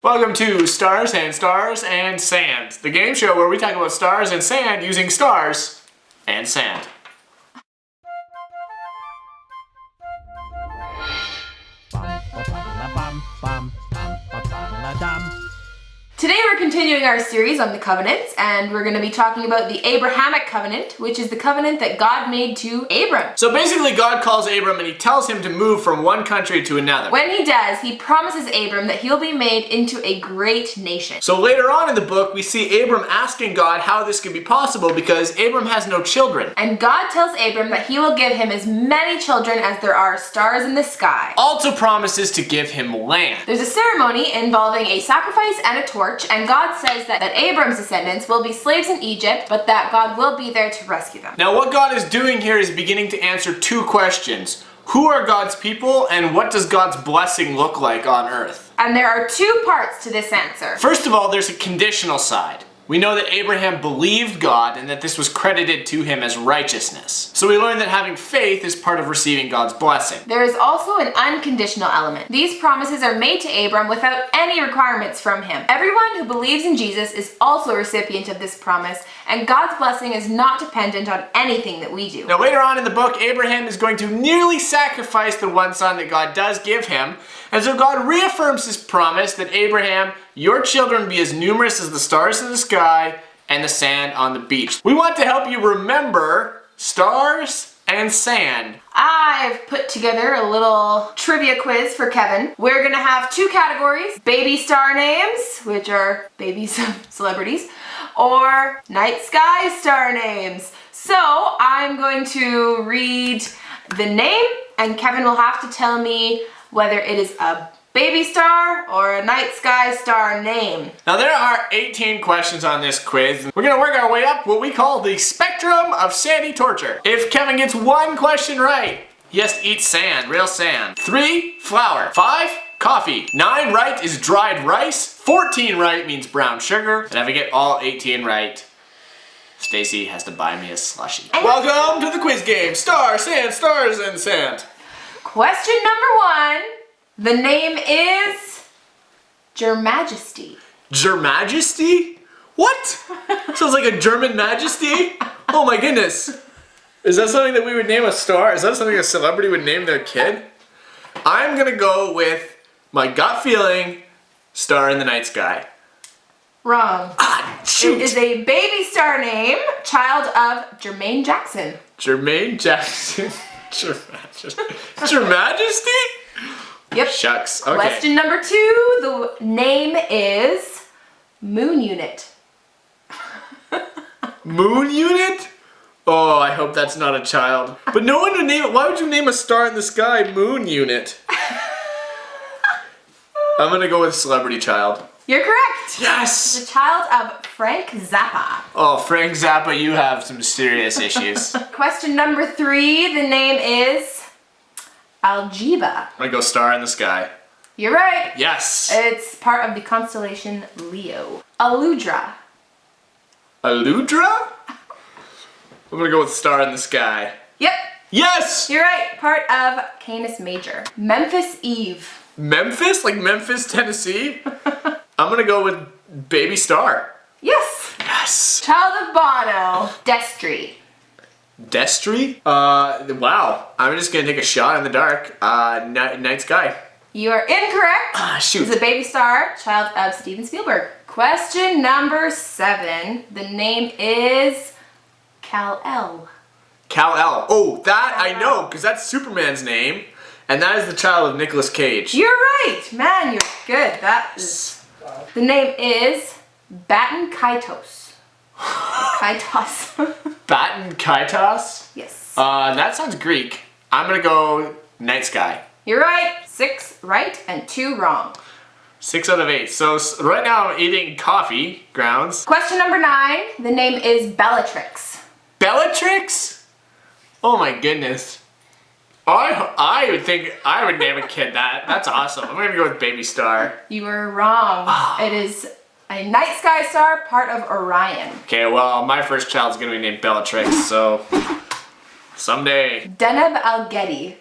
Welcome to Stars and Sand, the game show where we talk about stars and sand using stars and sand. Today we're continuing our series on the covenants, and we're going to be talking about the Abrahamic covenant, which is the covenant that God made to Abram. So basically God calls Abram and he tells him to move from one country to another. When he does, he promises Abram that he'll be made into a great nation. So later on in the book we see Abram asking God how this could be possible because Abram has no children. And God tells Abram that he will give him as many children as there are stars in the sky. Also promises to give him land. There's a ceremony involving a sacrifice and a torch, and God says that Abram's descendants will be slaves in Egypt, but that God will be there to rescue them. Now what God is doing here is beginning to answer two questions. Who are God's people and what does God's blessing look like on earth? And there are two parts to this answer. First of all, there's a conditional side. We know that Abraham believed God and that this was credited to him as righteousness. So we learn that having faith is part of receiving God's blessing. There is also an unconditional element. These promises are made to Abram without any requirements from him. Everyone who believes in Jesus is also a recipient of this promise, and God's blessing is not dependent on anything that we do. Now later on in the book, Abraham is going to nearly sacrifice the one son that God does give him. And so God reaffirms his promise that Abraham, your children be as numerous as the stars in the sky and the sand on the beach. We want to help you remember stars and sand. I've put together a little trivia quiz for Kevin. We're gonna have two categories: baby star names, which are babies of celebrities, or night sky star names. So I'm going to read the name, and Kevin will have to tell me whether it is a baby star or a night sky star name. Now there are 18 questions on this quiz. We're gonna work our way up what we call the spectrum of sandy torture. If Kevin gets one question right, he has to eat sand, real sand. 3, flour. 5, coffee. 9 right is dried rice. 14 right means brown sugar. And if I get all 18 right, Stacy has to buy me a slushie. Welcome to the quiz game, stars and sand. Question number 1. The name is Your Majesty. Your Majesty? What? Sounds like a German majesty? Oh my goodness. Is that something that we would name a star? Is that something a celebrity would name their kid? I'm gonna go with my gut feeling, star in the night sky. Wrong. Ah, shoot. It is a baby star name, child of Jermaine Jackson. Jermaine Jackson. Your Majesty? Yep. Shucks. Okay. Question number 2. The name is Moon Unit. Moon Unit? Oh, I hope that's not a child. But no one would name it. Why would you name a star in the sky Moon Unit? I'm gonna go with celebrity child. You're correct. Yes! The child of Frank Zappa. Oh, Frank Zappa, you have some serious issues. Question number 3. The name is Algeba. I'm gonna go star in the sky. You're right. Yes! It's part of the constellation Leo. Aludra. Aludra? I'm gonna go with star in the sky. Yep. Yes! You're right. Part of Canis Major. Memphis Eve. Memphis? Like Memphis, Tennessee? I'm gonna go with baby star. Yes. Yes! Child of Bono. Destry. Destry? Wow. I'm just gonna take a shot in the dark. Night sky. You are incorrect. Ah, shoot. It's a baby star, child of Steven Spielberg. Question number 7. The name is Kal-el. Kal-el. Oh, that I know, because that's Superman's name. And that is the child of Nicolas Cage. You're right. Man, you're good. That is... The name is Baten Kaitos. Kaitos. Baten Kaitos? Yes. That sounds Greek. I'm gonna go night sky. You're right. 6 right and 2 wrong. 6 out of 8. So right now I'm eating coffee grounds. Question number 9. The name is Bellatrix. Bellatrix? Oh my goodness. I would think I would name a kid that. That's awesome. I'm gonna go with baby star. You were wrong. It is a night sky star, part of Orion. Okay, well, my first child's gonna be named Bellatrix, so someday. Deneb Al-Gedi.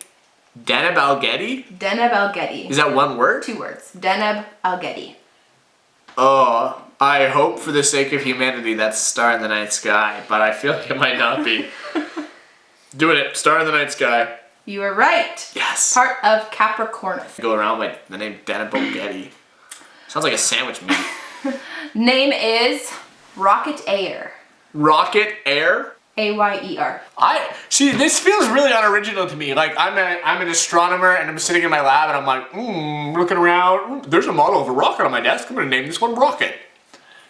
Deneb Al-Gedi? Deneb Al-Gedi. Is that one word? 2 words. Deneb Al-Gedi. Oh, I hope for the sake of humanity that's Star in the Night Sky, but I feel like it might not be. Doing it, Star in the Night Sky. You are right. Yes. Part of Capricornus. Go around by the name Dana Bogetti. Sounds like a sandwich meat. Name is Rocket Ayer. Rocket Air? A-Y-E-R. See, this feels really unoriginal to me. Like, I'm an astronomer and I'm sitting in my lab and I'm like, looking around. There's a model of a rocket on my desk. I'm gonna name this one Rocket.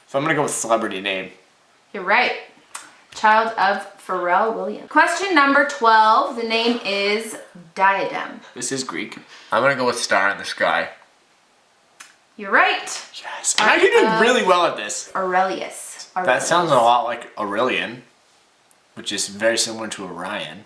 So I'm gonna go with celebrity name. You're right. Child of Pharrell Williams. Question number 12. The name is Diadem. This is Greek. I'm gonna go with Star in the Sky. You're right. Yes. And I can do really well at this. Aurelius. That sounds a lot like Aurelian, which is very similar to Orion.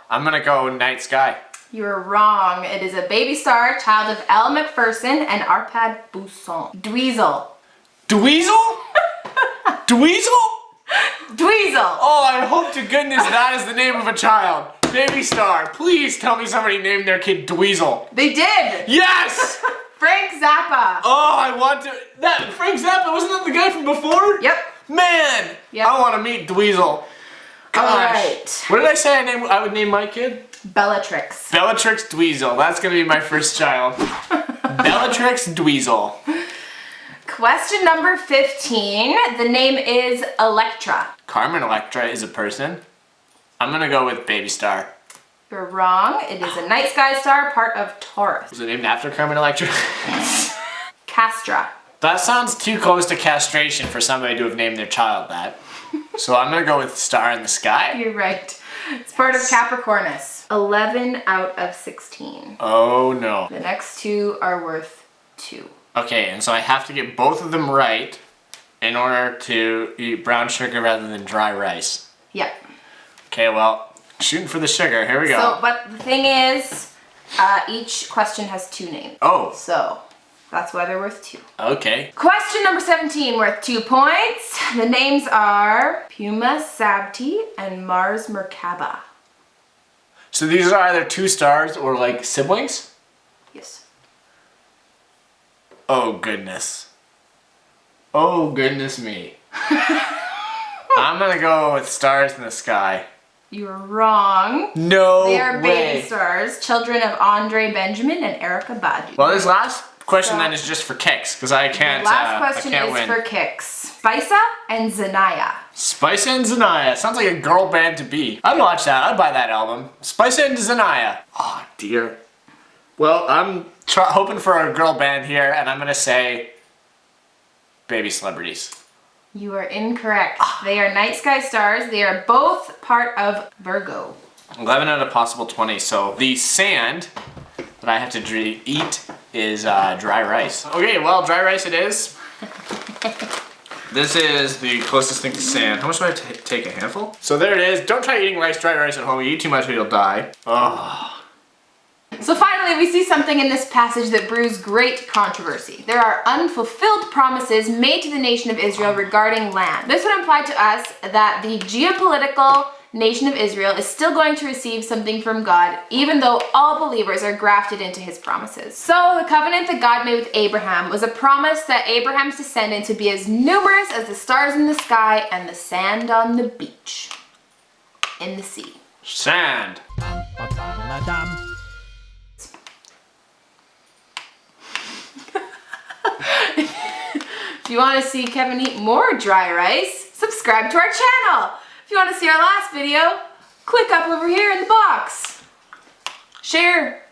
I'm gonna go Night Sky. You're wrong. It is a baby star, child of Elle Macpherson and Arpad Bousson. Dweezil. Dweezil? Dweezil? Dweezil. Oh, I hope to goodness that is the name of a child. Baby Star, please tell me somebody named their kid Dweezil. They did. Yes! Frank Zappa. Oh, I want to. That Frank Zappa, wasn't that the guy from before? Yep. Man, Yep. I want to meet Dweezil. Gosh. All right. What did I say I would name my kid? Bellatrix. Bellatrix Dweezil. That's going to be my first child. Bellatrix Dweezil. Question number 15. The name is Electra. Carmen Electra is a person. I'm going to go with Baby Star. You're wrong. It is a night sky star, part of Taurus. Was it named after Carmen Electra? Castra. That sounds too close to castration for somebody to have named their child that. So I'm going to go with Star in the Sky. You're right. It's part of Capricornus. 11 out of 16. Oh no. The next two are worth 2. Okay, and so I have to get both of them right in order to eat brown sugar rather than dry rice. Yep. Okay, well, shooting for the sugar. Here we go. So, but the thing is, each question has 2 names. Oh. So, that's why they're worth 2. Okay. Question number 17, worth 2 points. The names are Puma Sabti and Mars Merkaba. So these are either 2 stars or like siblings? Yes. Oh goodness. Oh goodness me. I'm gonna go with Stars in the Sky. You're wrong. No They are way. baby stars, children of Andre Benjamin and Erica Badu. Well, this last question then is just for kicks, because I can't. Last question I can't is win. for kicks. Spisa and Zanaya. Spice and Zanaya. Sounds like a girl band to be. I'd watch that. I'd buy that album. Spice and Zanaya. Oh dear. Well, I'm hoping for a girl band here, and I'm gonna say baby celebrities. You are incorrect. They are night sky stars. They are both part of Virgo. 11 out of possible 20. So the sand that I have to eat is dry rice. Okay, well, dry rice it is. This is the closest thing to sand. How much do I take? A handful? So there it is. Don't try eating dry rice at home. You eat too much or you'll die. Oh. So finally, we see something in this passage that brews great controversy. There are unfulfilled promises made to the nation of Israel regarding land. This would imply to us that the geopolitical nation of Israel is still going to receive something from God, even though all believers are grafted into his promises. So the covenant that God made with Abraham was a promise that Abraham's descendants would be as numerous as the stars in the sky and the sand on the beach. In the sea. Sand. If you want to see Kevin eat more dry rice, subscribe to our channel. If you want to see our last video, click up over here in the box. Share.